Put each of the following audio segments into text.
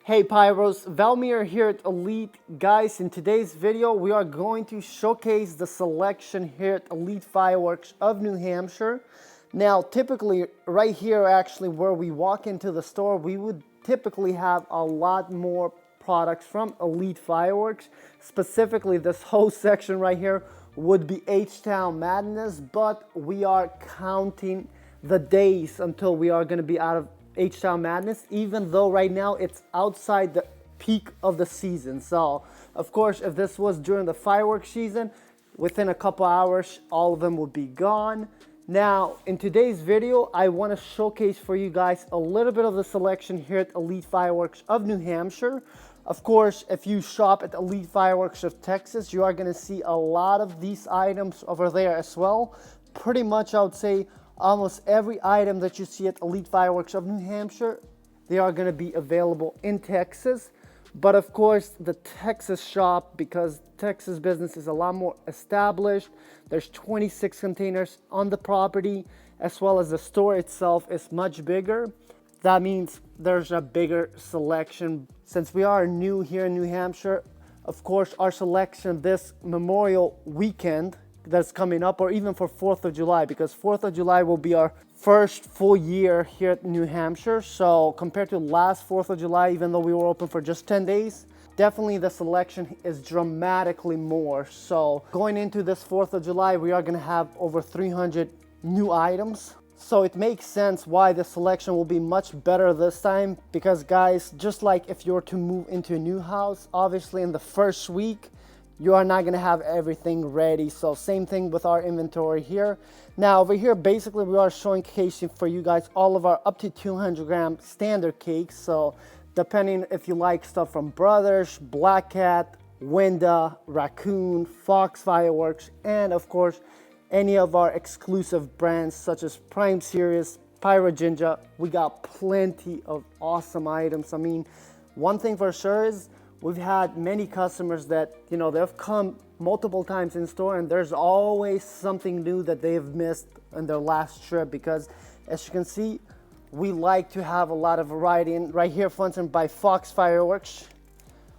Hey Pyros, 𝗬𝗲 here at Elite. Guys, in today's video, we are going to showcase the selection here at Elite Fireworks of New Hampshire. Now, typically, right here, actually, where we walk into the store, we would typically have a lot more products from Elite Fireworks. Specifically, this whole section right here would be H-Town Madness, but we are counting the days until we are going to be out of H-Town Madness, even though right now it's outside the peak of the season. So, of course, if this was during the fireworks season, within a couple hours, all of them would be gone. Now, in today's video, I want to showcase for you guys a little bit of the selection here at Elite Fireworks of New Hampshire. Of course, if you shop at Elite Fireworks of Texas, you are going to see a lot of these items over there as well. Pretty much, I would say, almost every item that you see at Elite Fireworks of New Hampshire, they are going to be available in Texas. But of course, the Texas shop, because Texas business is a lot more established, there's 26 containers on the property, as well as the store itself is much bigger. That means there's a bigger selection. Since we are new here in New Hampshire, of course, our selection this Memorial weekend that's coming up, or even for 4th of July, because 4th of July will be our first full year here at New Hampshire. So compared to last 4th of July, even though we were open for just 10 days, definitely the selection is dramatically more. So going into this 4th of July, we are going to have over 300 new items. So it makes sense why the selection will be much better this time, because guys, just like if you were to move into a new house, obviously in the first week, you are not going to have everything ready. So same thing with our inventory here. Now over here, basically we are showcasing for you guys all of our up to 200 gram standard cakes. So depending if you like stuff from Brothers, Black Cat, 𝗲𝗲, Raccoon, Fox Fireworks, and of course any of our exclusive brands such as Prime Series, 𝗲𝗲, we got plenty of awesome items. I mean, one thing for sure is we've had many customers that, you know, they've come multiple times in store and there's always something new that they've missed in their last trip, because as you can see, we like to have a lot of variety. And right here, for instance, by Fox Fireworks,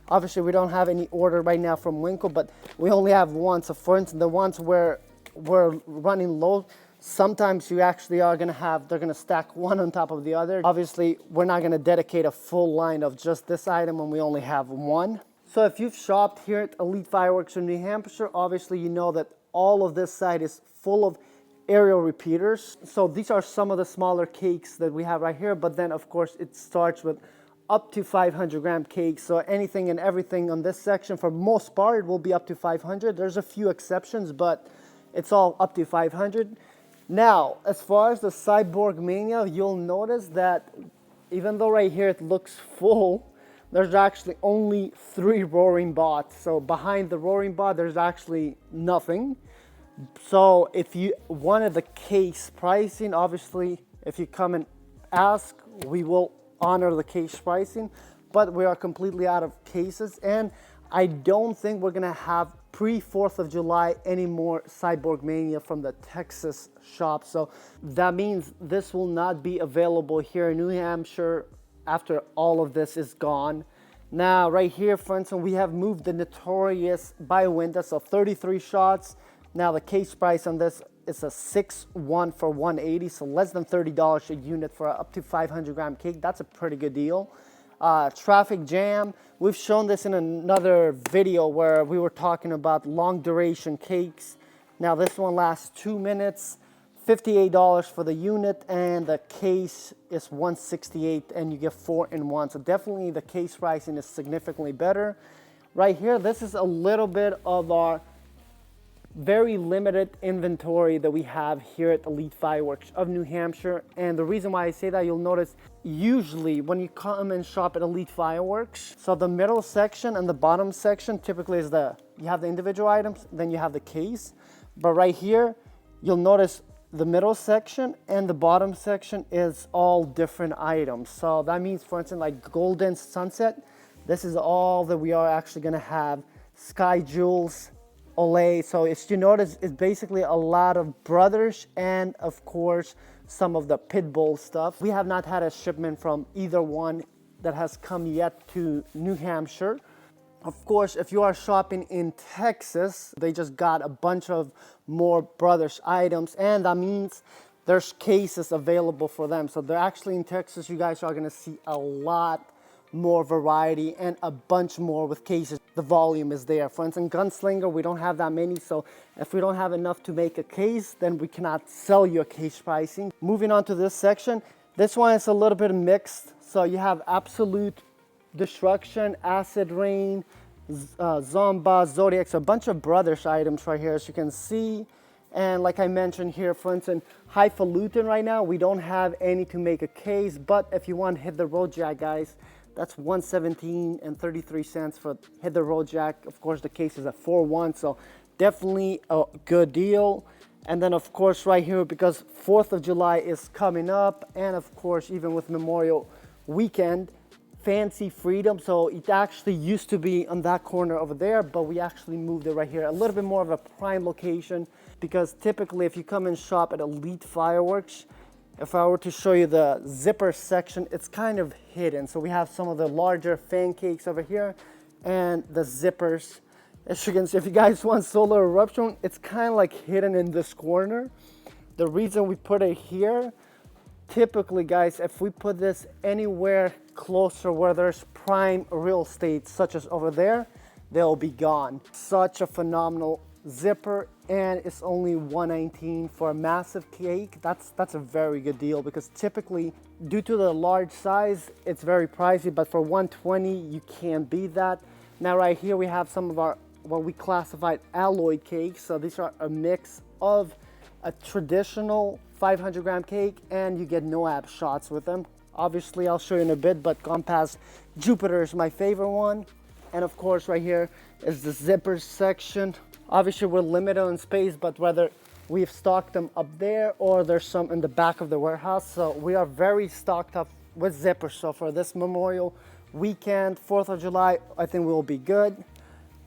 obviously we don't have any order right now from Winkle, but we only have one. So for instance, the ones where we're running low, sometimes you actually are going to have, they're going to stack one on top of the other. Obviously, we're not going to dedicate a full line of just this item when we only have one. So if you've shopped here at Elite Fireworks in New Hampshire, obviously you know that all of this side is full of aerial repeaters. So these are some of the smaller cakes that we have right here. But then, of course, it starts with up to 500 gram cakes. So anything and everything on this section, for most part, it will be up to 500. There's a few exceptions, but it's all up to 500. Now, as far as the Cyborg Mania, you'll notice that even though right here it looks full, there's actually only 3 roaring bots. So behind the roaring bot, there's actually nothing. So if you wanted the case pricing, obviously, if you come and ask, we will honor the case pricing, but we are completely out of cases. And I don't think we're gonna have pre-4th of July any more Cyborg Mania from the Texas shop. So that means this will not be available here in New Hampshire after all of this is gone. Now right here, for instance, we have moved the Notorious by 𝗲𝗲, so 33 shots. Now the case price on this is a 6-1 for 180, so less than $30 a unit for up to 500 gram cake. That's a pretty good deal. Traffic Jam, we've shown this in another video where we were talking about long duration cakes. Now this one lasts 2 minutes, $58 for the unit, and the case is $168, and you get 4 in 1. So definitely the case pricing is significantly better. Right here, this is a little bit of our very limited inventory that we have here at Elite Fireworks of New Hampshire. And the reason why I say that, you'll notice usually when you come and shop at Elite Fireworks, so the middle section and the bottom section typically is you have the individual items, then you have the case. But right here, you'll notice the middle section and the bottom section is all different items. So that means, for instance, like Golden Sunset, this is all that we are actually gonna have. Sky Jewels, Olay. So as you notice, it's basically a lot of Brothers and of course some of the Pitbull stuff. We have not had a shipment from either one that has come yet to New Hampshire. Of course, if you are shopping in Texas, they just got a bunch of more Brothers items, and that means there's cases available for them. So they're actually in Texas, you guys are gonna see a lot more variety and a bunch more with cases. The volume is there. For instance, Gunslinger, we don't have that many, so if we don't have enough to make a case, then we cannot sell you a case pricing. Moving on to this section, this one is a little bit mixed. So you have Absolute Destruction, Acid Rain, 𝗧𝗵𝗲 𝗕𝗲𝘀𝘁, a bunch of Brothers items right here, as you can see. And like I mentioned here, for instance, highfalutin right now, we don't have any to make a case, but if you want Hit the Road Jack, guys, that's $117.33 for Hit the Road Jack. Of course, the case is at $4.1, so definitely a good deal. And then of course right here, because 4th of July is coming up, and of course even with Memorial Weekend, Fancy Freedom. So it actually used to be on that corner over there, but we actually moved it right here, a little bit more of a prime location, because typically if you come and shop at Elite Fireworks, if I were to show you the zipper section, it's kind of hidden. So we have some of the larger fan cakes over here and the zippers. As you can see, if you guys want Solar Eruption, it's kind of like hidden in this corner. The reason we put it here, typically guys, if we put this anywhere closer where there's prime real estate, such as over there, they'll be gone. Such a phenomenal zipper, and it's only $119 for a massive cake. That's a very good deal, because typically due to the large size it's very pricey, but for $120 you can't beat that. Now right here we have some of our what we classified alloy cakes. So these are a mix of a traditional 500-gram cake, and you get NOAB shots with them. Obviously I'll show you in a bit, but Compass Jupiter is my favorite one. And of course right here is the zipper section. Obviously we're limited on space, but whether we've stocked them up there or there's some in the back of the warehouse, so we are very stocked up with zippers. So for this Memorial Weekend, 4th of July, I think we'll be good.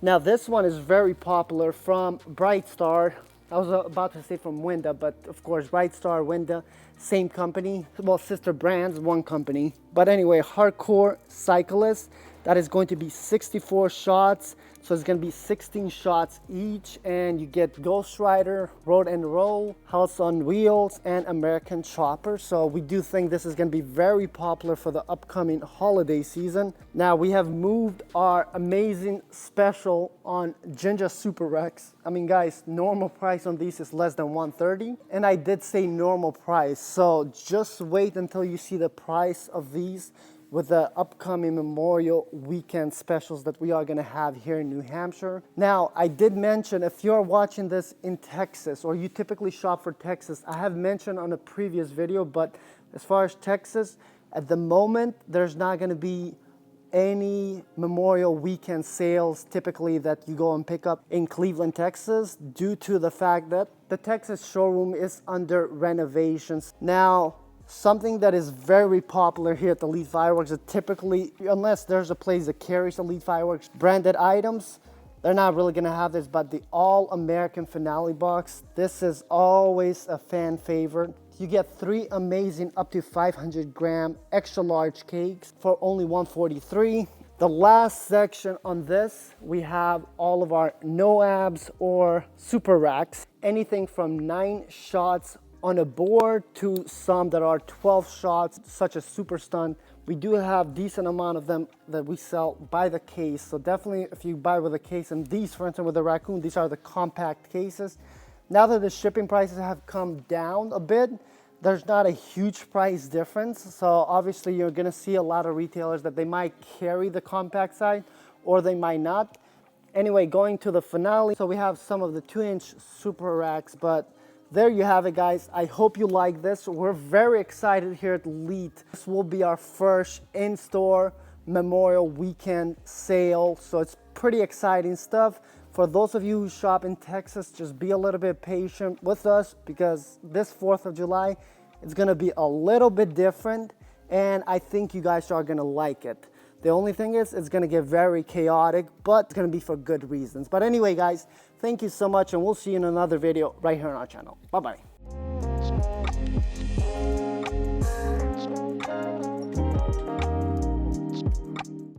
Now this one is very popular from Bright Star. I was about to say from Winda, but of course Bright Star, Winda, same company, well, sister brands, one company. But anyway, Hardcore Cyclist, that is going to be 64 shots. So it's going to be 16 shots each, and you get Ghost Rider, Road and Roll, House on Wheels, and American Chopper. So we do think this is going to be very popular for the upcoming holiday season. Now we have moved our amazing special on Jinja Super Rex. I mean guys, normal price on these is less than $130, and I did say normal price, so just wait until you see the price of these with the upcoming Memorial Weekend specials that we are gonna have here in New Hampshire. Now, I did mention, if you're watching this in Texas, or you typically shop for Texas, I have mentioned on a previous video, but as far as Texas, at the moment, there's not gonna be any Memorial Weekend sales typically that you go and pick up in Cleveland, Texas, due to the fact that the Texas showroom is under renovations. Now, something that is very popular here at Elite Fireworks is typically, unless there's a place that carries Elite Fireworks branded items, they're not really gonna have this, but the All-American Finale box, this is always a fan favorite. You get 3 amazing up to 500-gram extra large cakes for only $143. The last section on this, we have all of our NOABs or Super Racks, anything from 9 shots on a board to some that are 12 shots, such as Super Stun. We do have decent amount of them that we sell by the case. So definitely if you buy with a case, and these, for instance, with the raccoon, these are the compact cases. Now that the shipping prices have come down a bit, there's not a huge price difference. So obviously you're gonna see a lot of retailers that they might carry the compact side or they might not. Anyway, going to the finale. So we have some of the 2-inch Super Racks, but there you have it, guys. I hope you like this. We're very excited here at Elite. This will be our first in-store Memorial Weekend sale, so it's pretty exciting stuff. For those of you who shop in Texas, just be a little bit patient with us, because this 4th of July, it's gonna be a little bit different, and I think you guys are gonna like it. The only thing is, it's gonna get very chaotic, but it's gonna be for good reasons. But anyway, guys, thank you so much, and we'll see you in another video right here on our channel. Bye-bye.